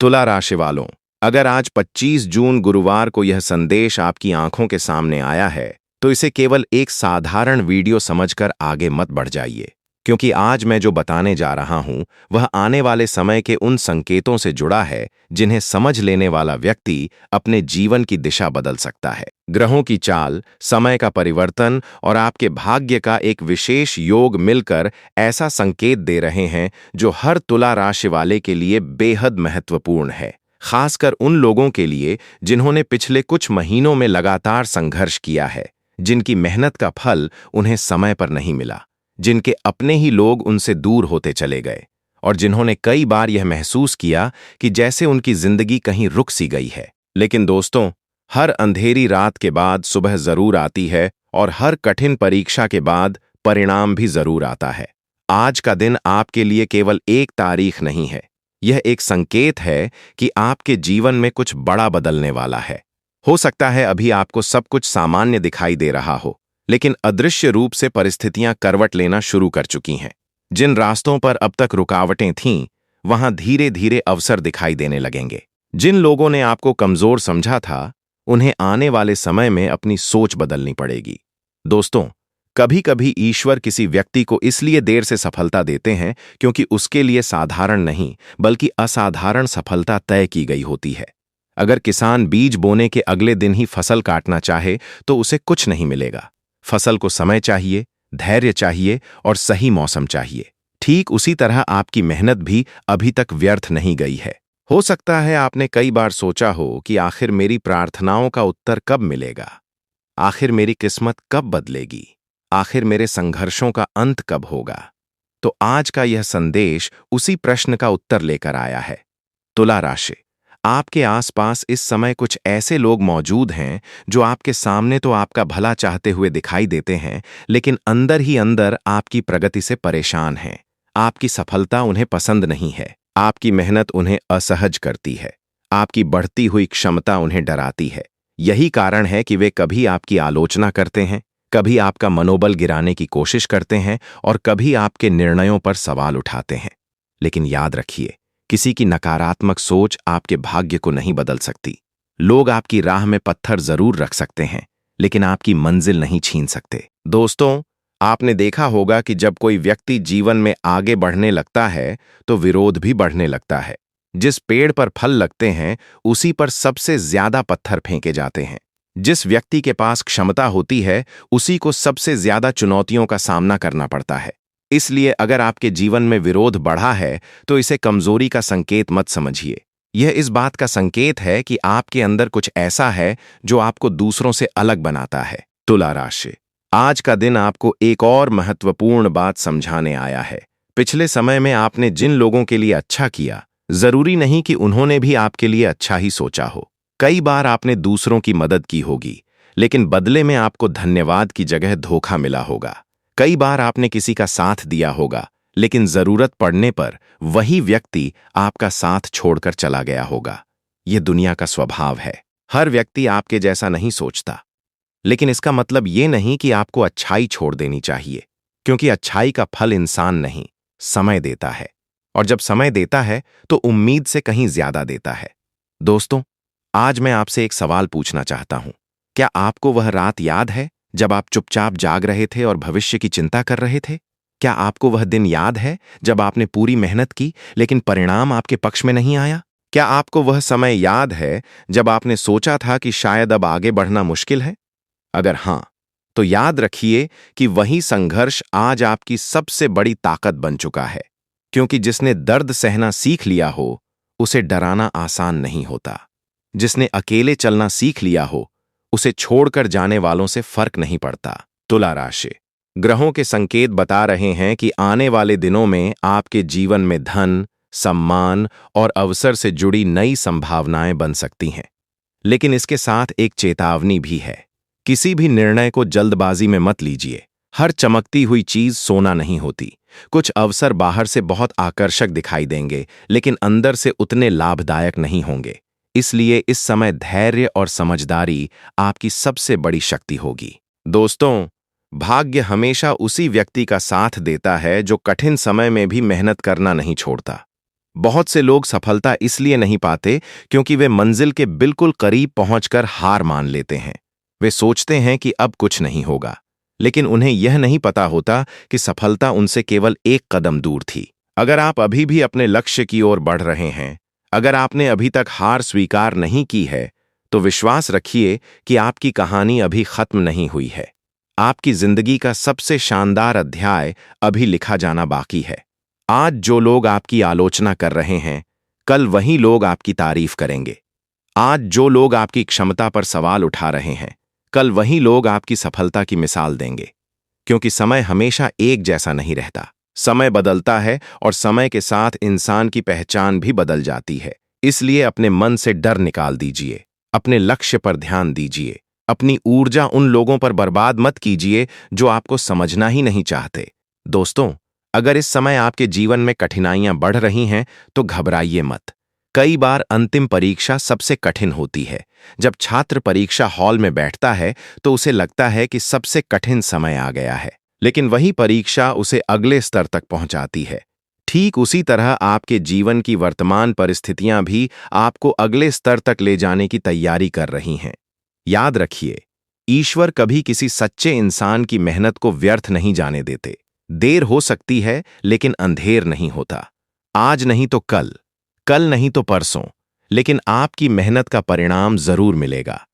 तुला राशि वालों, अगर आज 25 जून गुरुवार को यह संदेश आपकी आंखों के सामने आया है, तो इसे केवल एक साधारण वीडियो समझकर आगे मत बढ़ जाइए, क्योंकि आज मैं जो बताने जा रहा हूं, वह आने वाले समय के उन संकेतों से जुड़ा है जिन्हें समझ लेने वाला व्यक्ति अपने जीवन की दिशा बदल सकता है। ग्रहों की चाल, समय का परिवर्तन और आपके भाग्य का एक विशेष योग मिलकर ऐसा संकेत दे रहे हैं जो हर तुला राशि वाले के लिए बेहद महत्वपूर्ण है, खासकर उन लोगों के लिए जिन्होंने पिछले कुछ महीनों में लगातार संघर्ष किया है, जिनकी मेहनत का फल उन्हें समय पर नहीं मिला, जिनके अपने ही लोग उनसे दूर होते चले गए और जिन्होंने कई बार यह महसूस किया कि जैसे उनकी जिंदगी कहीं रुक सी गई है। लेकिन दोस्तों, हर अंधेरी रात के बाद सुबह जरूर आती है और हर कठिन परीक्षा के बाद परिणाम भी जरूर आता है। आज का दिन आपके लिए केवल एक तारीख नहीं है, यह एक संकेत है कि आपके जीवन में कुछ बड़ा बदलने वाला है। हो सकता है अभी आपको सब कुछ सामान्य दिखाई दे रहा हो, लेकिन अदृश्य रूप से परिस्थितियां करवट लेना शुरू कर चुकी हैं। जिन रास्तों पर अब तक रुकावटें थीं, वहां धीरे धीरे अवसर दिखाई देने लगेंगे। जिन लोगों ने आपको कमजोर समझा था, उन्हें आने वाले समय में अपनी सोच बदलनी पड़ेगी। दोस्तों, कभी कभी ईश्वर किसी व्यक्ति को इसलिए देर से सफलता देते हैं क्योंकि उसके लिए साधारण नहीं बल्कि असाधारण सफलता तय की गई होती है। अगर किसान बीज बोने के अगले दिन ही फसल काटना चाहे तो उसे कुछ नहीं मिलेगा। फसल को समय चाहिए, धैर्य चाहिए और सही मौसम चाहिए। ठीक उसी तरह आपकी मेहनत भी अभी तक व्यर्थ नहीं गई है। हो सकता है आपने कई बार सोचा हो कि आखिर मेरी प्रार्थनाओं का उत्तर कब मिलेगा, आखिर मेरी किस्मत कब बदलेगी, आखिर मेरे संघर्षों का अंत कब होगा। तो आज का यह संदेश उसी प्रश्न का उत्तर लेकर आया है। तुला राशि, आपके आसपास इस समय कुछ ऐसे लोग मौजूद हैं जो आपके सामने तो आपका भला चाहते हुए दिखाई देते हैं, लेकिन अंदर ही अंदर आपकी प्रगति से परेशान हैं। आपकी सफलता उन्हें पसंद नहीं है, आपकी मेहनत उन्हें असहज करती है, आपकी बढ़ती हुई क्षमता उन्हें डराती है। यही कारण है कि वे कभी आपकी आलोचना करते हैं, कभी आपका मनोबल गिराने की कोशिश करते हैं और कभी आपके निर्णयों पर सवाल उठाते हैं। लेकिन याद रखिए, किसी की नकारात्मक सोच आपके भाग्य को नहीं बदल सकती। लोग आपकी राह में पत्थर जरूर रख सकते हैं, लेकिन आपकी मंजिल नहीं छीन सकते। दोस्तों, आपने देखा होगा कि जब कोई व्यक्ति जीवन में आगे बढ़ने लगता है तो विरोध भी बढ़ने लगता है। जिस पेड़ पर फल लगते हैं उसी पर सबसे ज्यादा पत्थर फेंके जाते हैं। जिस व्यक्ति के पास क्षमता होती है उसी को सबसे ज्यादा चुनौतियों का सामना करना पड़ता है। इसलिए अगर आपके जीवन में विरोध बढ़ा है तो इसे कमजोरी का संकेत मत समझिए। यह इस बात का संकेत है कि आपके अंदर कुछ ऐसा है जो आपको दूसरों से अलग बनाता है। तुला राशि, आज का दिन आपको एक और महत्वपूर्ण बात समझाने आया है। पिछले समय में आपने जिन लोगों के लिए अच्छा किया, जरूरी नहीं कि उन्होंने भी आपके लिए अच्छा ही सोचा हो। कई बार आपने दूसरों की मदद की होगी, लेकिन बदले में आपको धन्यवाद की जगह धोखा मिला होगा। कई बार आपने किसी का साथ दिया होगा, लेकिन जरूरत पड़ने पर वही व्यक्ति आपका साथ छोड़कर चला गया होगा। यह दुनिया का स्वभाव है। हर व्यक्ति आपके जैसा नहीं सोचता, लेकिन इसका मतलब ये नहीं कि आपको अच्छाई छोड़ देनी चाहिए, क्योंकि अच्छाई का फल इंसान नहीं, समय देता है। और जब समय देता है तो उम्मीद से कहीं ज्यादा देता है। दोस्तों, आज मैं आपसे एक सवाल पूछना चाहता हूं। क्या आपको वह रात याद है जब आप चुपचाप जाग रहे थे और भविष्य की चिंता कर रहे थे? क्या आपको वह दिन याद है जब आपने पूरी मेहनत की लेकिन परिणाम आपके पक्ष में नहीं आया? क्या आपको वह समय याद है जब आपने सोचा था कि शायद अब आगे बढ़ना मुश्किल है? अगर हां, तो याद रखिए कि वही संघर्ष आज आपकी सबसे बड़ी ताकत बन चुका है, क्योंकि जिसने दर्द सहना सीख लिया हो, उसे डराना आसान नहीं होता। जिसने अकेले चलना सीख लिया हो, उसे छोड़कर जाने वालों से फर्क नहीं पड़ता। तुला राशि, ग्रहों के संकेत बता रहे हैं कि आने वाले दिनों में आपके जीवन में धन, सम्मान और अवसर से जुड़ी नई संभावनाएं बन सकती हैं। लेकिन इसके साथ एक चेतावनी भी है। किसी भी निर्णय को जल्दबाजी में मत लीजिए। हर चमकती हुई चीज सोना नहीं होती। कुछ अवसर बाहर से बहुत आकर्षक दिखाई देंगे, लेकिन अंदर से उतने लाभदायक नहीं होंगे। इसलिए इस समय धैर्य और समझदारी आपकी सबसे बड़ी शक्ति होगी। दोस्तों, भाग्य हमेशा उसी व्यक्ति का साथ देता है जो कठिन समय में भी मेहनत करना नहीं छोड़ता। बहुत से लोग सफलता इसलिए नहीं पाते क्योंकि वे मंजिल के बिल्कुल करीब पहुंचकर हार मान लेते हैं। वे सोचते हैं कि अब कुछ नहीं होगा, लेकिन उन्हें यह नहीं पता होता कि सफलता उनसे केवल एक कदम दूर थी। अगर आप अभी भी अपने लक्ष्य की ओर बढ़ रहे हैं, अगर आपने अभी तक हार स्वीकार नहीं की है, तो विश्वास रखिए कि आपकी कहानी अभी खत्म नहीं हुई है। आपकी जिंदगी का सबसे शानदार अध्याय अभी लिखा जाना बाकी है। आज जो लोग आपकी आलोचना कर रहे हैं, कल वही लोग आपकी तारीफ करेंगे। आज जो लोग आपकी क्षमता पर सवाल उठा रहे हैं, कल वही लोग आपकी सफलता की मिसाल देंगे। क्योंकि समय हमेशा एक जैसा नहीं रहता। समय बदलता है और समय के साथ इंसान की पहचान भी बदल जाती है। इसलिए अपने मन से डर निकाल दीजिए, अपने लक्ष्य पर ध्यान दीजिए, अपनी ऊर्जा उन लोगों पर बर्बाद मत कीजिए जो आपको समझना ही नहीं चाहते। दोस्तों, अगर इस समय आपके जीवन में कठिनाइयां बढ़ रही हैं, तो घबराइए मत। कई बार अंतिम परीक्षा सबसे कठिन होती है। जब छात्र परीक्षा हॉल में बैठता है तो उसे लगता है कि सबसे कठिन समय आ गया है, लेकिन वही परीक्षा उसे अगले स्तर तक पहुंचाती है। ठीक उसी तरह आपके जीवन की वर्तमान परिस्थितियां भी आपको अगले स्तर तक ले जाने की तैयारी कर रही हैं। याद रखिए, ईश्वर कभी किसी सच्चे इंसान की मेहनत को व्यर्थ नहीं जाने देते। देर हो सकती है, लेकिन अंधेर नहीं होता। आज नहीं तो कल, कल नहीं तो परसों, लेकिन आपकी मेहनत का परिणाम जरूर मिलेगा।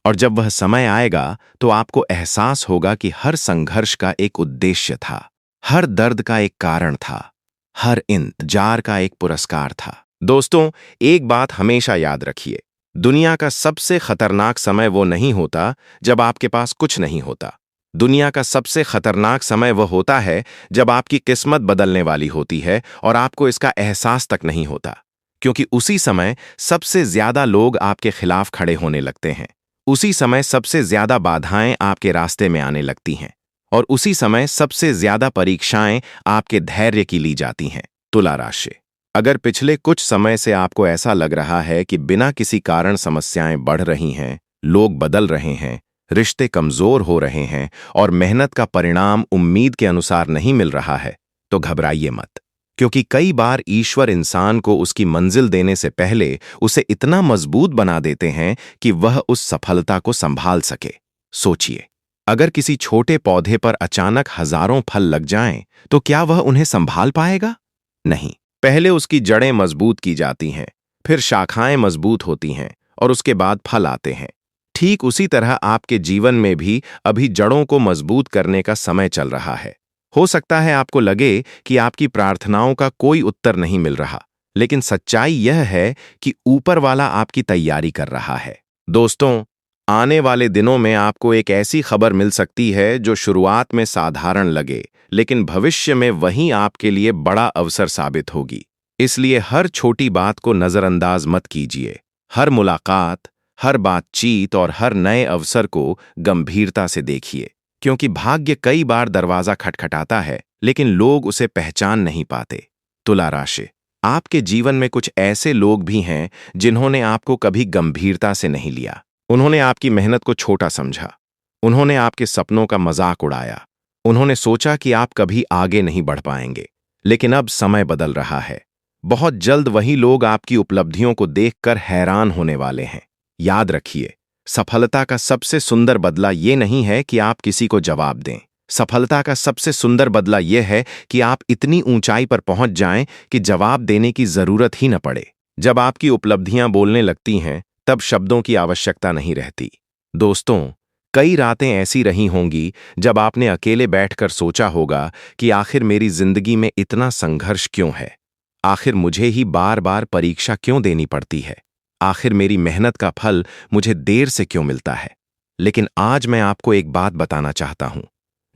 और जब वह समय आएगा तो आपको एहसास होगा कि हर संघर्ष का एक उद्देश्य था, हर दर्द का एक कारण था, हर इंतजार का एक पुरस्कार था। दोस्तों, एक बात हमेशा याद रखिए, दुनिया का सबसे खतरनाक समय वो नहीं होता जब आपके पास कुछ नहीं होता। दुनिया का सबसे खतरनाक समय वह होता है जब आपकी किस्मत बदलने वाली होती है और आपको इसका एहसास तक नहीं होता। क्योंकि उसी समय सबसे ज्यादा लोग आपके खिलाफ खड़े होने लगते हैं। उसी समय सबसे ज्यादा बाधाएं आपके रास्ते में आने लगती हैं। और उसी समय सबसे ज्यादा परीक्षाएं आपके धैर्य की ली जाती हैं। तुला राशि, अगर पिछले कुछ समय से आपको ऐसा लग रहा है कि बिना किसी कारण समस्याएं बढ़ रही हैं, लोग बदल रहे हैं, रिश्ते कमजोर हो रहे हैं और मेहनत का परिणाम उम्मीद के अनुसार नहीं मिल रहा है, तो घबराइए मत। क्योंकि कई बार ईश्वर इंसान को उसकी मंजिल देने से पहले उसे इतना मजबूत बना देते हैं कि वह उस सफलता को संभाल सके। सोचिए, अगर किसी छोटे पौधे पर अचानक हजारों फल लग जाएं, तो क्या वह उन्हें संभाल पाएगा? नहीं। पहले उसकी जड़ें मजबूत की जाती हैं, फिर शाखाएं मजबूत होती हैं और उसके बाद फल आते हैं। ठीक उसी तरह आपके जीवन में भी अभी जड़ों को मजबूत करने का समय चल रहा है। हो सकता है आपको लगे कि आपकी प्रार्थनाओं का कोई उत्तर नहीं मिल रहा, लेकिन सच्चाई यह है कि ऊपर वाला आपकी तैयारी कर रहा है। दोस्तों, आने वाले दिनों में आपको एक ऐसी खबर मिल सकती है जो शुरुआत में साधारण लगे, लेकिन भविष्य में वही आपके लिए बड़ा अवसर साबित होगी। इसलिए हर छोटी बात को नजरअंदाज मत कीजिए। हर मुलाकात, हर बातचीत और हर नए अवसर को गंभीरता से देखिए। क्योंकि भाग्य कई बार दरवाजा खटखटाता है, लेकिन लोग उसे पहचान नहीं पाते। तुला राशि, आपके जीवन में कुछ ऐसे लोग भी हैं जिन्होंने आपको कभी गंभीरता से नहीं लिया। उन्होंने आपकी मेहनत को छोटा समझा। उन्होंने आपके सपनों का मजाक उड़ाया। उन्होंने सोचा कि आप कभी आगे नहीं बढ़ पाएंगे। लेकिन अब समय बदल रहा है। बहुत जल्द वही लोग आपकी उपलब्धियों को देखकर हैरान होने वाले हैं। याद रखिए, सफलता का सबसे सुंदर बदला ये नहीं है कि आप किसी को जवाब दें। सफलता का सबसे सुंदर बदला यह है कि आप इतनी ऊंचाई पर पहुंच जाएं कि जवाब देने की जरूरत ही न पड़े। जब आपकी उपलब्धियां बोलने लगती हैं, तब शब्दों की आवश्यकता नहीं रहती। दोस्तों, कई रातें ऐसी रही होंगी जब आपने अकेले बैठकर सोचा होगा कि आखिर मेरी जिंदगी में इतना संघर्ष क्यों है? आखिर मुझे ही बार बार परीक्षा क्यों देनी पड़ती है? आखिर मेरी मेहनत का फल मुझे देर से क्यों मिलता है? लेकिन आज मैं आपको एक बात बताना चाहता हूं।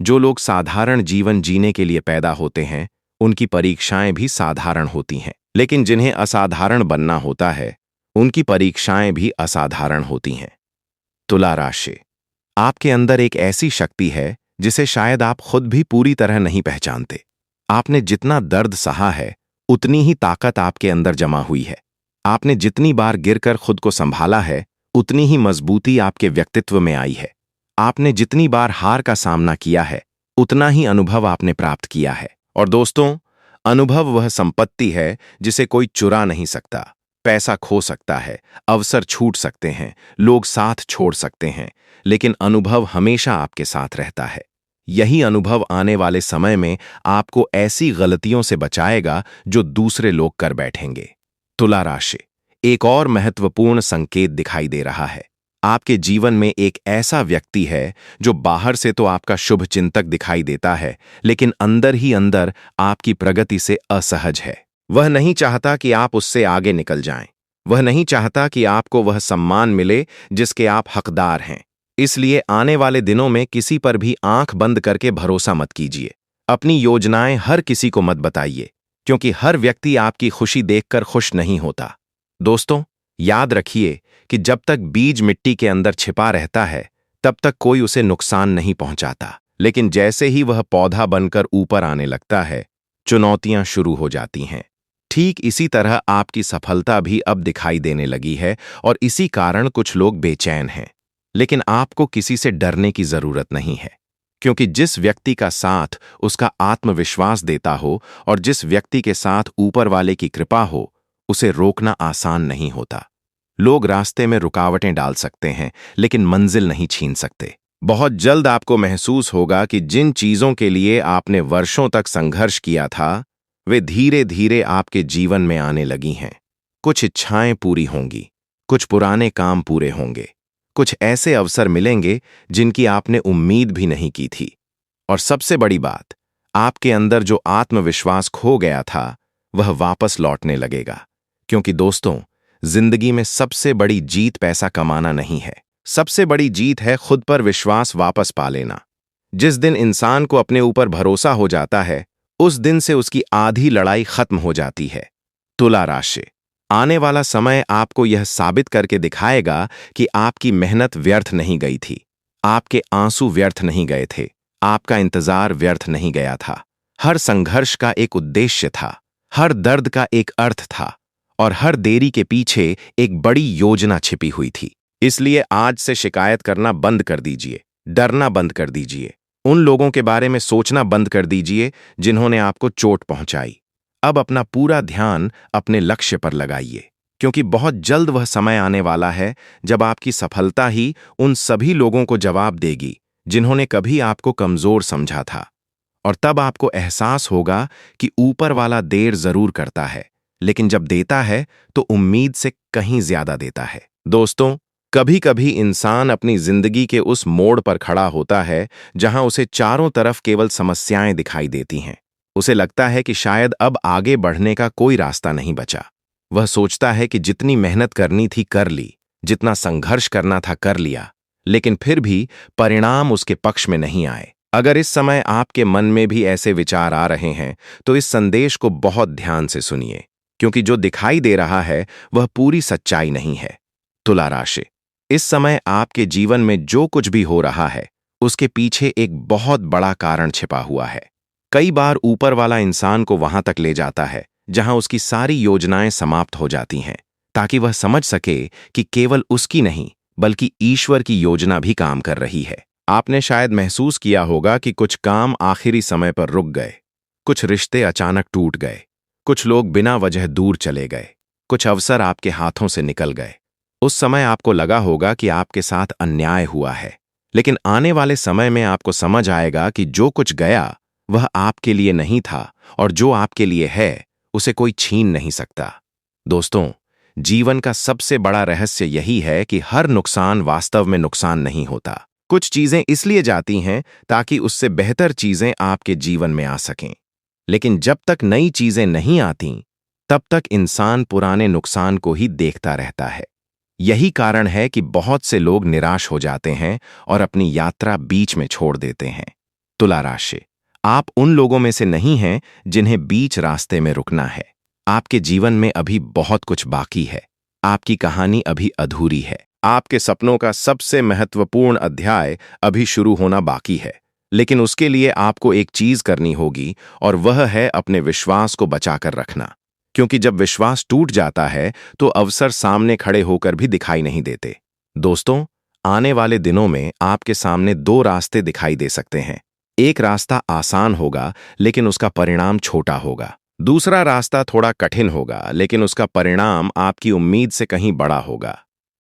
जो लोग साधारण जीवन जीने के लिए पैदा होते हैं, उनकी परीक्षाएं भी साधारण होती हैं। लेकिन जिन्हें असाधारण बनना होता है, उनकी परीक्षाएं भी असाधारण होती हैं। तुला राशि, आपके अंदर एक ऐसी शक्ति है जिसे शायद आप खुद भी पूरी तरह नहीं पहचानते। आपने जितना दर्द सहा है, उतनी ही ताकत आपके अंदर जमा हुई है। आपने जितनी बार गिरकर खुद को संभाला है, उतनी ही मजबूती आपके व्यक्तित्व में आई है। आपने जितनी बार हार का सामना किया है, उतना ही अनुभव आपने प्राप्त किया है। और दोस्तों, अनुभव वह संपत्ति है जिसे कोई चुरा नहीं सकता। पैसा खो सकता है, अवसर छूट सकते हैं, लोग साथ छोड़ सकते हैं, लेकिन अनुभव हमेशा आपके साथ रहता है। यही अनुभव आने वाले समय में आपको ऐसी गलतियों से बचाएगा जो दूसरे लोग कर बैठेंगे। तुला राशि, एक और महत्वपूर्ण संकेत दिखाई दे रहा है। आपके जीवन में एक ऐसा व्यक्ति है जो बाहर से तो आपका शुभ चिंतक दिखाई देता है, लेकिन अंदर ही अंदर आपकी प्रगति से असहज है। वह नहीं चाहता कि आप उससे आगे निकल जाएं। वह नहीं चाहता कि आपको वह सम्मान मिले जिसके आप हकदार हैं। इसलिए आने वाले दिनों में किसी पर भी आंख बंद करके भरोसा मत कीजिए। अपनी योजनाएं हर किसी को मत बताइए, क्योंकि हर व्यक्ति आपकी खुशी देखकर खुश नहीं होता। दोस्तों, याद रखिए कि जब तक बीज मिट्टी के अंदर छिपा रहता है, तब तक कोई उसे नुकसान नहीं पहुंचाता। लेकिन जैसे ही वह पौधा बनकर ऊपर आने लगता है, चुनौतियां शुरू हो जाती हैं। ठीक इसी तरह आपकी सफलता भी अब दिखाई देने लगी है और इसी कारण कुछ लोग बेचैन हैं। लेकिन आपको किसी से डरने की जरूरत नहीं है, क्योंकि जिस व्यक्ति का साथ उसका आत्मविश्वास देता हो और जिस व्यक्ति के साथ ऊपर वाले की कृपा हो, उसे रोकना आसान नहीं होता। लोग रास्ते में रुकावटें डाल सकते हैं, लेकिन मंजिल नहीं छीन सकते। बहुत जल्द आपको महसूस होगा कि जिन चीजों के लिए आपने वर्षों तक संघर्ष किया था, वे धीरे धीरे आपके जीवन में आने लगी हैं। कुछ इच्छाएं पूरी होंगी, कुछ पुराने काम पूरे होंगे, कुछ ऐसे अवसर मिलेंगे जिनकी आपने उम्मीद भी नहीं की थी। और सबसे बड़ी बात, आपके अंदर जो आत्मविश्वास खो गया था, वह वापस लौटने लगेगा। क्योंकि दोस्तों, जिंदगी में सबसे बड़ी जीत पैसा कमाना नहीं है। सबसे बड़ी जीत है खुद पर विश्वास वापस पा लेना। जिस दिन इंसान को अपने ऊपर भरोसा हो जाता है, उस दिन से उसकी आधी लड़ाई खत्म हो जाती है। तुला राशि, आने वाला समय आपको यह साबित करके दिखाएगा कि आपकी मेहनत व्यर्थ नहीं गई थी, आपके आंसू व्यर्थ नहीं गए थे, आपका इंतजार व्यर्थ नहीं गया था। हर संघर्ष का एक उद्देश्य था, हर दर्द का एक अर्थ था, और हर देरी के पीछे एक बड़ी योजना छिपी हुई थी। इसलिए आज से शिकायत करना बंद कर दीजिए, डरना बंद कर दीजिए, उन लोगों के बारे में सोचना बंद कर दीजिए जिन्होंने आपको चोट पहुंचाई। अब अपना पूरा ध्यान अपने लक्ष्य पर लगाइए, क्योंकि बहुत जल्द वह समय आने वाला है जब आपकी सफलता ही उन सभी लोगों को जवाब देगी जिन्होंने कभी आपको कमजोर समझा था। और तब आपको एहसास होगा कि ऊपर वाला देर जरूर करता है, लेकिन जब देता है तो उम्मीद से कहीं ज्यादा देता है। दोस्तों, कभी कभी इंसान अपनी जिंदगी के उस मोड़ पर खड़ा होता है जहां उसे चारों तरफ केवल समस्याएं दिखाई देती हैं। उसे लगता है कि शायद अब आगे बढ़ने का कोई रास्ता नहीं बचा। वह सोचता है कि जितनी मेहनत करनी थी कर ली, जितना संघर्ष करना था कर लिया, लेकिन फिर भी परिणाम उसके पक्ष में नहीं आए। अगर इस समय आपके मन में भी ऐसे विचार आ रहे हैं, तो इस संदेश को बहुत ध्यान से सुनिए, क्योंकि जो दिखाई दे रहा है वह पूरी सच्चाई नहीं है। तुला राशि, इस समय आपके जीवन में जो कुछ भी हो रहा है, उसके पीछे एक बहुत बड़ा कारण छिपा हुआ है। कई बार ऊपर वाला इंसान को वहां तक ले जाता है जहां उसकी सारी योजनाएं समाप्त हो जाती हैं, ताकि वह समझ सके कि केवल उसकी नहीं बल्कि ईश्वर की योजना भी काम कर रही है। आपने शायद महसूस किया होगा कि कुछ काम आखिरी समय पर रुक गए, कुछ रिश्ते अचानक टूट गए, कुछ लोग बिना वजह दूर चले गए, कुछ अवसर आपके हाथों से निकल गए। उस समय आपको लगा होगा कि आपके साथ अन्याय हुआ है, लेकिन आने वाले समय में आपको समझ आएगा कि जो कुछ गया वह आपके लिए नहीं था, और जो आपके लिए है उसे कोई छीन नहीं सकता। दोस्तों, जीवन का सबसे बड़ा रहस्य यही है कि हर नुकसान वास्तव में नुकसान नहीं होता। कुछ चीजें इसलिए जाती हैं ताकि उससे बेहतर चीजें आपके जीवन में आ सकें। लेकिन जब तक नई चीजें नहीं आती, तब तक इंसान पुराने नुकसान को ही देखता रहता है। यही कारण है कि बहुत से लोग निराश हो जाते हैं और अपनी यात्रा बीच में छोड़ देते हैं। तुला राशि, आप उन लोगों में से नहीं हैं जिन्हें बीच रास्ते में रुकना है। आपके जीवन में अभी बहुत कुछ बाकी है। आपकी कहानी अभी अधूरी है। आपके सपनों का सबसे महत्वपूर्ण अध्याय अभी शुरू होना बाकी है। लेकिन उसके लिए आपको एक चीज करनी होगी, और वह है अपने विश्वास को बचाकर रखना। क्योंकि जब विश्वास टूट जाता है तो अवसर सामने खड़े होकर भी दिखाई नहीं देते। दोस्तों, आने वाले दिनों में आपके सामने दो रास्ते दिखाई दे सकते हैं। एक रास्ता आसान होगा, लेकिन उसका परिणाम छोटा होगा। दूसरा रास्ता थोड़ा कठिन होगा, लेकिन उसका परिणाम आपकी उम्मीद से कहीं बड़ा होगा।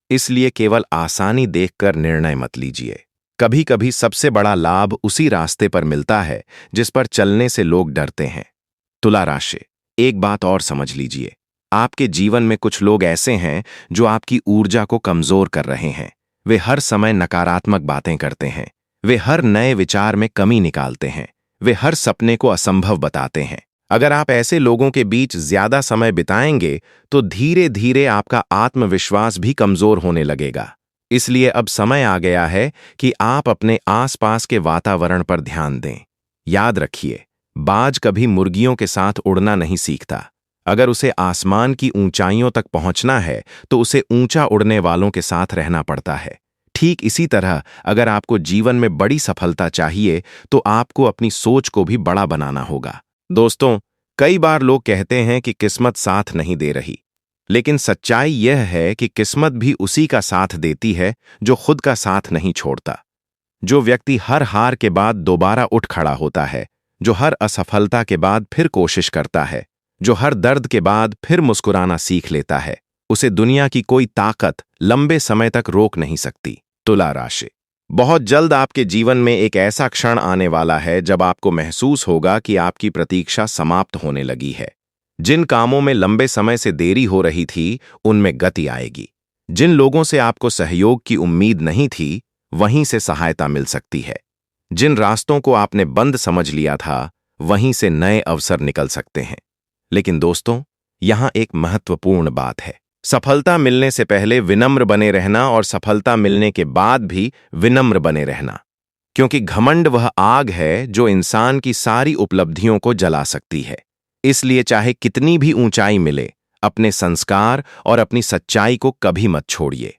इसलिए केवल आसानी देखकर निर्णय मत लीजिए। कभी कभी सबसे बड़ा लाभ उसी रास्ते पर मिलता है जिस पर चलने से लोग डरते हैं। तुला राशि, एक बात और समझ लीजिए। आपके जीवन में कुछ लोग ऐसे हैं जो आपकी ऊर्जा को कमजोर कर रहे हैं। वे हर समय नकारात्मक बातें करते हैं। वे हर नए विचार में कमी निकालते हैं। वे हर सपने को असंभव बताते हैं। अगर आप ऐसे लोगों के बीच ज्यादा समय बिताएंगे तो धीरे धीरे आपका आत्मविश्वास भी कमजोर होने लगेगा। इसलिए अब समय आ गया है कि आप अपने आसपास के वातावरण पर ध्यान दें। याद रखिए, बाज कभी मुर्गियों के साथ उड़ना नहीं सीखता। अगर उसे आसमान की ऊंचाइयों तक पहुंचना है तो उसे ऊंचा उड़ने वालों के साथ रहना पड़ता है। ठीक इसी तरह अगर आपको जीवन में बड़ी सफलता चाहिए तो आपको अपनी सोच को भी बड़ा बनाना होगा। दोस्तों, कई बार लोग कहते हैं कि किस्मत साथ नहीं दे रही, लेकिन सच्चाई यह है कि किस्मत भी उसी का साथ देती है जो खुद का साथ नहीं छोड़ता। जो व्यक्ति हर हार के बाद दोबारा उठ खड़ा होता है, जो हर असफलता के बाद फिर कोशिश करता है, जो हर दर्द के बाद फिर मुस्कुराना सीख लेता है, उसे दुनिया की कोई ताकत लंबे समय तक रोक नहीं सकती। तुला राशि, बहुत जल्द आपके जीवन में एक ऐसा क्षण आने वाला है जब आपको महसूस होगा कि आपकी प्रतीक्षा समाप्त होने लगी है। जिन कामों में लंबे समय से देरी हो रही थी, उनमें गति आएगी। जिन लोगों से आपको सहयोग की उम्मीद नहीं थी, वहीं से सहायता मिल सकती है। जिन रास्तों को आपने बंद समझ लिया था, वहीं से नए अवसर निकल सकते हैं। लेकिन दोस्तों, यहां एक महत्वपूर्ण बात है। सफलता मिलने से पहले विनम्र बने रहना और सफलता मिलने के बाद भी विनम्र बने रहना, क्योंकि घमंड वह आग है जो इंसान की सारी उपलब्धियों को जला सकती है। इसलिए चाहे कितनी भी ऊंचाई मिले, अपने संस्कार और अपनी सच्चाई को कभी मत छोड़िए।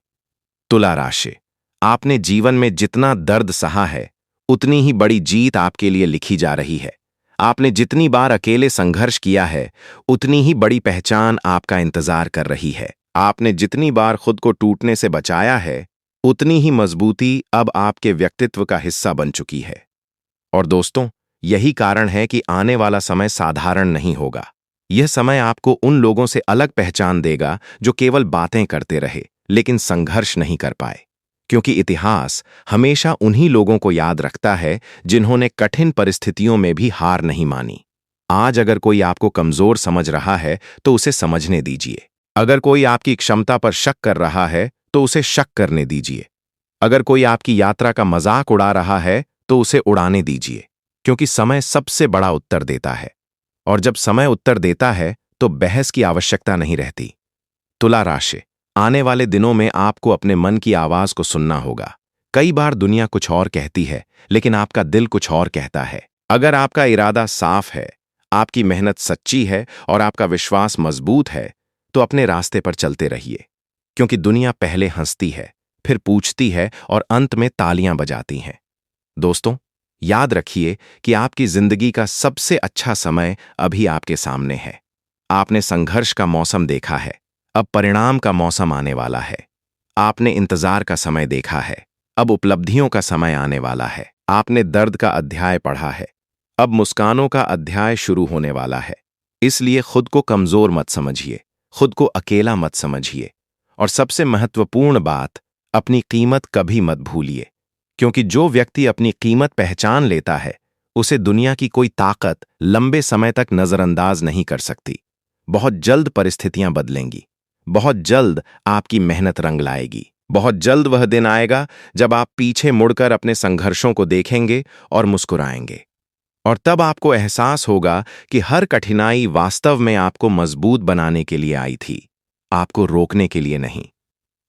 तुला राशि, आपने जीवन में जितना दर्द सहा है, उतनी ही बड़ी जीत आपके लिए लिखी जा रही है। आपने जितनी बार अकेले संघर्ष किया है, उतनी ही बड़ी पहचान आपका इंतजार कर रही है। आपने जितनी बार खुद को टूटने से बचाया है, उतनी ही मजबूती अब आपके व्यक्तित्व का हिस्सा बन चुकी है। और दोस्तों, यही कारण है कि आने वाला समय साधारण नहीं होगा। यह समय आपको उन लोगों से अलग पहचान देगा जो केवल बातें करते रहे लेकिन संघर्ष नहीं कर पाए। क्योंकि इतिहास हमेशा उन्हीं लोगों को याद रखता है जिन्होंने कठिन परिस्थितियों में भी हार नहीं मानी। आज अगर कोई आपको कमजोर समझ रहा है तो उसे समझने दीजिए। अगर कोई आपकी क्षमता पर शक कर रहा है तो उसे शक करने दीजिए। अगर कोई आपकी यात्रा का मजाक उड़ा रहा है तो उसे उड़ाने दीजिए, क्योंकि समय सबसे बड़ा उत्तर देता है। और जब समय उत्तर देता है तो बहस की आवश्यकता नहीं रहती। तुला राशि, आने वाले दिनों में आपको अपने मन की आवाज को सुनना होगा। कई बार दुनिया कुछ और कहती है, लेकिन आपका दिल कुछ और कहता है। अगर आपका इरादा साफ है, आपकी मेहनत सच्ची है और आपका विश्वास मजबूत है, तो अपने रास्ते पर चलते रहिए। क्योंकि दुनिया पहले हंसती है, फिर पूछती है और अंत में तालियां बजाती हैं। दोस्तों, याद रखिए कि आपकी जिंदगी का सबसे अच्छा समय अभी आपके सामने है। आपने संघर्ष का मौसम देखा है, अब परिणाम का मौसम आने वाला है। आपने इंतजार का समय देखा है, अब उपलब्धियों का समय आने वाला है। आपने दर्द का अध्याय पढ़ा है, अब मुस्कानों का अध्याय शुरू होने वाला है। इसलिए खुद को कमजोर मत समझिए, खुद को अकेला मत समझिए, और सबसे महत्वपूर्ण बात, अपनी कीमत कभी मत भूलिए। क्योंकि जो व्यक्ति अपनी कीमत पहचान लेता है, उसे दुनिया की कोई ताकत लंबे समय तक नजरअंदाज नहीं कर सकती। बहुत जल्द परिस्थितियां बदलेंगी। बहुत जल्द आपकी मेहनत रंग लाएगी। बहुत जल्द वह दिन आएगा जब आप पीछे मुड़कर अपने संघर्षों को देखेंगे और मुस्कुराएंगे। और तब आपको एहसास होगा कि हर कठिनाई वास्तव में आपको मजबूत बनाने के लिए आई थी, आपको रोकने के लिए नहीं।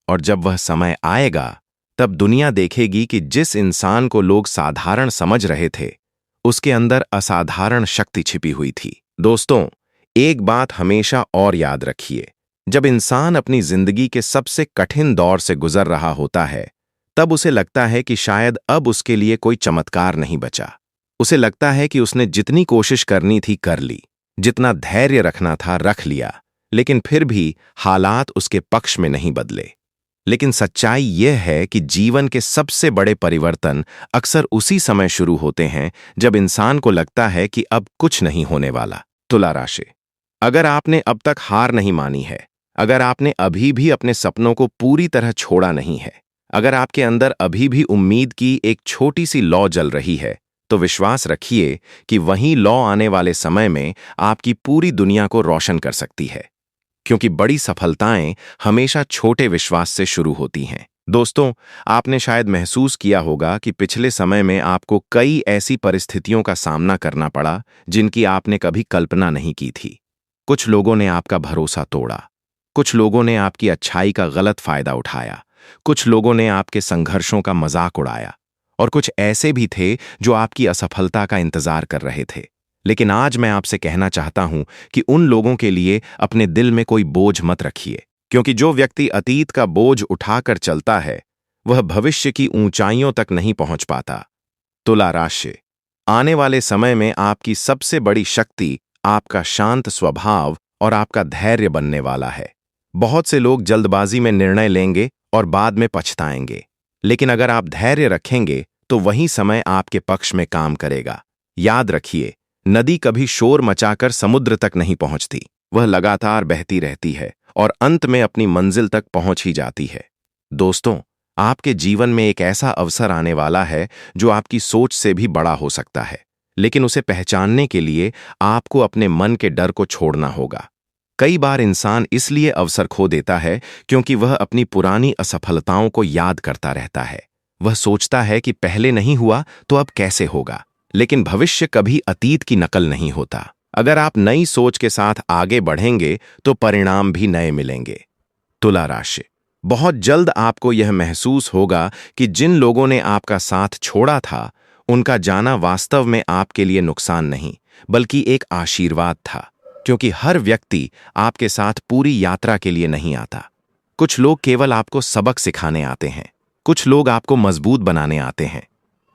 और जब वह समय आएगा, तब दुनिया देखेगी कि जिस इंसान को लोग साधारण समझ रहे थे, उसके अंदर असाधारण शक्ति छिपी हुई थी। दोस्तों, एक बात हमेशा और याद रखिए, जब इंसान अपनी जिंदगी के सबसे कठिन दौर से गुजर रहा होता है, तब उसे लगता है कि शायद अब उसके लिए कोई चमत्कार नहीं बचा। उसे लगता है कि उसने जितनी कोशिश करनी थी कर ली, जितना धैर्य रखना था रख लिया, लेकिन फिर भी हालात उसके पक्ष में नहीं बदले। लेकिन सच्चाई यह है कि जीवन के सबसे बड़े परिवर्तन अक्सर उसी समय शुरू होते हैं जब इंसान को लगता है कि अब कुछ नहीं होने वाला। तुला राशि, अगर आपने अब तक हार नहीं मानी है, अगर आपने अभी भी अपने सपनों को पूरी तरह छोड़ा नहीं है, अगर आपके अंदर अभी भी उम्मीद की एक छोटी सी लौ जल रही है, तो विश्वास रखिए कि वही लौ आने वाले समय में आपकी पूरी दुनिया को रोशन कर सकती है। क्योंकि बड़ी सफलताएं हमेशा छोटे विश्वास से शुरू होती हैं। दोस्तों, आपने शायद महसूस किया होगा कि पिछले समय में आपको कई ऐसी परिस्थितियों का सामना करना पड़ा जिनकी आपने कभी कल्पना नहीं की थी। कुछ लोगों ने आपका भरोसा तोड़ा, कुछ लोगों ने आपकी अच्छाई का गलत फायदा उठाया, कुछ लोगों ने आपके संघर्षों का मजाक उड़ाया, और कुछ ऐसे भी थे जो आपकी असफलता का इंतजार कर रहे थे। लेकिन आज मैं आपसे कहना चाहता हूं कि उन लोगों के लिए अपने दिल में कोई बोझ मत रखिए, क्योंकि जो व्यक्ति अतीत का बोझ उठाकर चलता है वह भविष्य की ऊंचाइयों तक नहीं पहुंच पाता। तुला राशि, आने वाले समय में आपकी सबसे बड़ी शक्ति आपका शांत स्वभाव और आपका धैर्य बनने वाला है। बहुत से लोग जल्दबाजी में निर्णय लेंगे और बाद में पछताएंगे, लेकिन अगर आप धैर्य रखेंगे तो वही समय आपके पक्ष में काम करेगा। याद रखिए, नदी कभी शोर मचाकर समुद्र तक नहीं पहुंचती, वह लगातार बहती रहती है और अंत में अपनी मंजिल तक पहुंच ही जाती है। दोस्तों, आपके जीवन में एक ऐसा अवसर आने वाला है जो आपकी सोच से भी बड़ा हो सकता है, लेकिन उसे पहचानने के लिए आपको अपने मन के डर को छोड़ना होगा। कई बार इंसान इसलिए अवसर खो देता है क्योंकि वह अपनी पुरानी असफलताओं को याद करता रहता है। वह सोचता है कि पहले नहीं हुआ तो अब कैसे होगा, लेकिन भविष्य कभी अतीत की नकल नहीं होता। अगर आप नई सोच के साथ आगे बढ़ेंगे तो परिणाम भी नए मिलेंगे। तुला राशि, बहुत जल्द आपको यह महसूस होगा कि जिन लोगों ने आपका साथ छोड़ा था, उनका जाना वास्तव में आपके लिए नुकसान नहीं, बल्कि एक आशीर्वाद था। क्योंकि हर व्यक्ति आपके साथ पूरी यात्रा के लिए नहीं आता। कुछ लोग केवल आपको सबक सिखाने आते हैं, कुछ लोग आपको मजबूत बनाने आते हैं,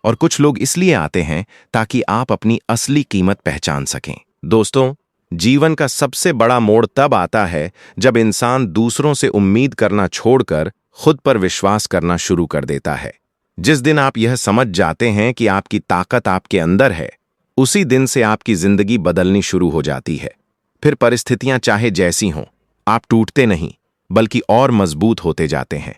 और कुछ लोग इसलिए आते हैं ताकि आप अपनी असली कीमत पहचान सकें। दोस्तों, जीवन का सबसे बड़ा मोड़ तब आता है जब इंसान दूसरों से उम्मीद करना छोड़कर खुद पर विश्वास करना शुरू कर देता है। जिस दिन आप यह समझ जाते हैं कि आपकी ताकत आपके अंदर है, उसी दिन से आपकी जिंदगी बदलनी शुरू हो जाती है। फिर परिस्थितियां चाहे जैसी हों, आप टूटते नहीं बल्कि और मजबूत होते जाते हैं।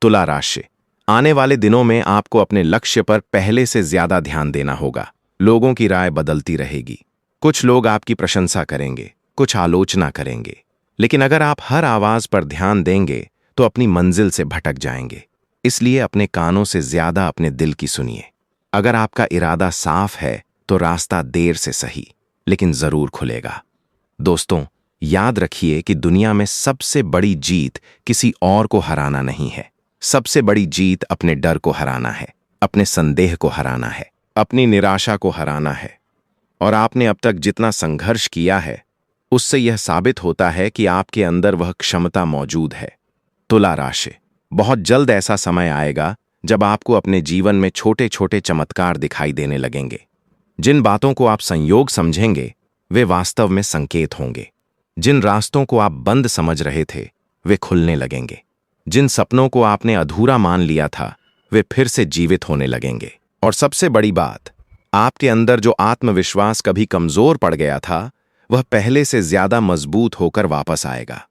तुला राशि, आने वाले दिनों में आपको अपने लक्ष्य पर पहले से ज्यादा ध्यान देना होगा। लोगों की राय बदलती रहेगी, कुछ लोग आपकी प्रशंसा करेंगे, कुछ आलोचना करेंगे, लेकिन अगर आप हर आवाज पर ध्यान देंगे तो अपनी मंजिल से भटक जाएंगे। इसलिए अपने कानों से ज्यादा अपने दिल की सुनिए। अगर आपका इरादा साफ है तो रास्ता देर से सही, लेकिन जरूर खुलेगा। दोस्तों, याद रखिए कि दुनिया में सबसे बड़ी जीत किसी और को हराना नहीं है। सबसे बड़ी जीत अपने डर को हराना है, अपने संदेह को हराना है, अपनी निराशा को हराना है। और आपने अब तक जितना संघर्ष किया है, उससे यह साबित होता है कि आपके अंदर वह क्षमता मौजूद है। तुला राशि, बहुत जल्द ऐसा समय आएगा जब आपको अपने जीवन में छोटे छोटे चमत्कार दिखाई देने लगेंगे। जिन बातों को आप संयोग समझेंगे, वे वास्तव में संकेत होंगे। जिन रास्तों को आप बंद समझ रहे थे, वे खुलने लगेंगे। जिन सपनों को आपने अधूरा मान लिया था, वे फिर से जीवित होने लगेंगे। और सबसे बड़ी बात, आपके अंदर जो आत्मविश्वास कभी कमजोर पड़ गया था, वह पहले से ज्यादा मजबूत होकर वापस आएगा।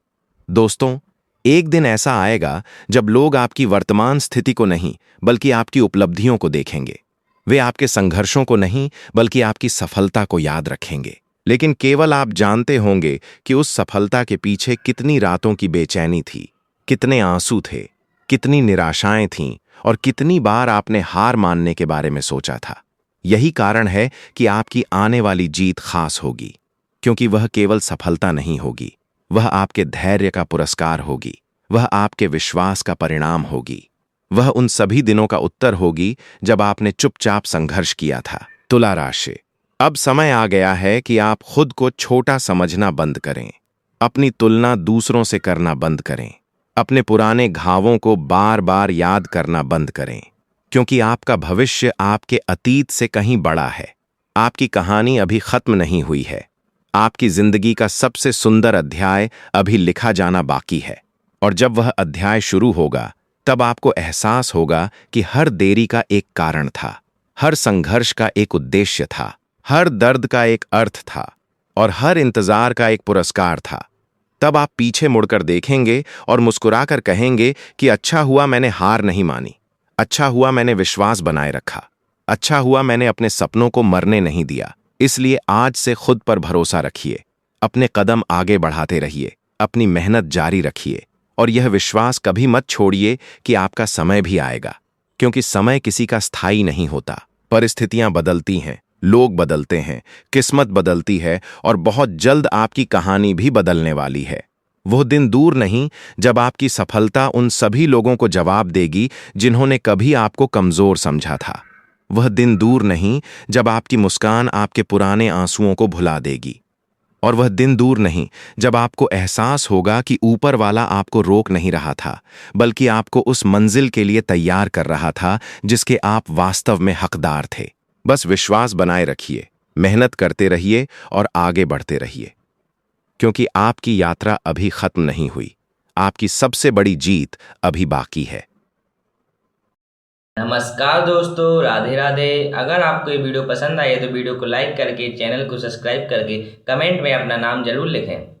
दोस्तों, एक दिन ऐसा आएगा जब लोग आपकी वर्तमान स्थिति को नहीं बल्कि आपकी उपलब्धियों को देखेंगे। वे आपके संघर्षों को नहीं बल्कि आपकी सफलता को याद रखेंगे। लेकिन केवल आप जानते होंगे कि उस सफलता के पीछे कितनी रातों की बेचैनी थी, कितने आंसू थे, कितनी निराशाएं थीं और कितनी बार आपने हार मानने के बारे में सोचा था। यही कारण है कि आपकी आने वाली जीत खास होगी, क्योंकि वह केवल सफलता नहीं होगी, वह आपके धैर्य का पुरस्कार होगी, वह आपके विश्वास का परिणाम होगी, वह उन सभी दिनों का उत्तर होगी जब आपने चुपचाप संघर्ष किया था। तुला राशि, अब समय आ गया है कि आप खुद को छोटा समझना बंद करें, अपनी तुलना दूसरों से करना बंद करें, अपने पुराने घावों को बार बार याद करना बंद करें, क्योंकि आपका भविष्य आपके अतीत से कहीं बड़ा है। आपकी कहानी अभी खत्म नहीं हुई है। आपकी जिंदगी का सबसे सुंदर अध्याय अभी लिखा जाना बाकी है, और जब वह अध्याय शुरू होगा, तब आपको एहसास होगा कि हर देरी का एक कारण था, हर संघर्ष का एक उद्देश्य था, हर दर्द का एक अर्थ था। और हर इंतजार का एक पुरस्कार था। तब आप पीछे मुड़कर देखेंगे और मुस्कुराकर कहेंगे कि अच्छा हुआ मैंने हार नहीं मानी, अच्छा हुआ मैंने विश्वास बनाए रखा, अच्छा हुआ मैंने अपने सपनों को मरने नहीं दिया। इसलिए आज से खुद पर भरोसा रखिए, अपने कदम आगे बढ़ाते रहिए, अपनी मेहनत जारी रखिए और यह विश्वास कभी मत छोड़िए कि आपका समय भी आएगा, क्योंकि समय किसी का स्थायी नहीं होता। परिस्थितियां बदलती हैं, लोग बदलते हैं, किस्मत बदलती है और बहुत जल्द आपकी कहानी भी बदलने वाली है। वो दिन दूर नहीं जब आपकी सफलता उन सभी लोगों को जवाब देगी जिन्होंने कभी आपको कमजोर समझा था। वह दिन दूर नहीं जब आपकी मुस्कान आपके पुराने आंसुओं को भुला देगी। और वह दिन दूर नहीं जब आपको एहसास होगा कि ऊपर वाला आपको रोक नहीं रहा था, बल्कि आपको उस मंजिल के लिए तैयार कर रहा था जिसके आप वास्तव में हकदार थे। बस विश्वास बनाए रखिए, मेहनत करते रहिए और आगे बढ़ते रहिए, क्योंकि आपकी यात्रा अभी खत्म नहीं हुई। आपकी सबसे बड़ी जीत अभी बाकी है। नमस्कार दोस्तों, राधे राधे। अगर आपको ये वीडियो पसंद आई है तो वीडियो को लाइक करके चैनल को सब्सक्राइब करके कमेंट में अपना नाम जरूर लिखें।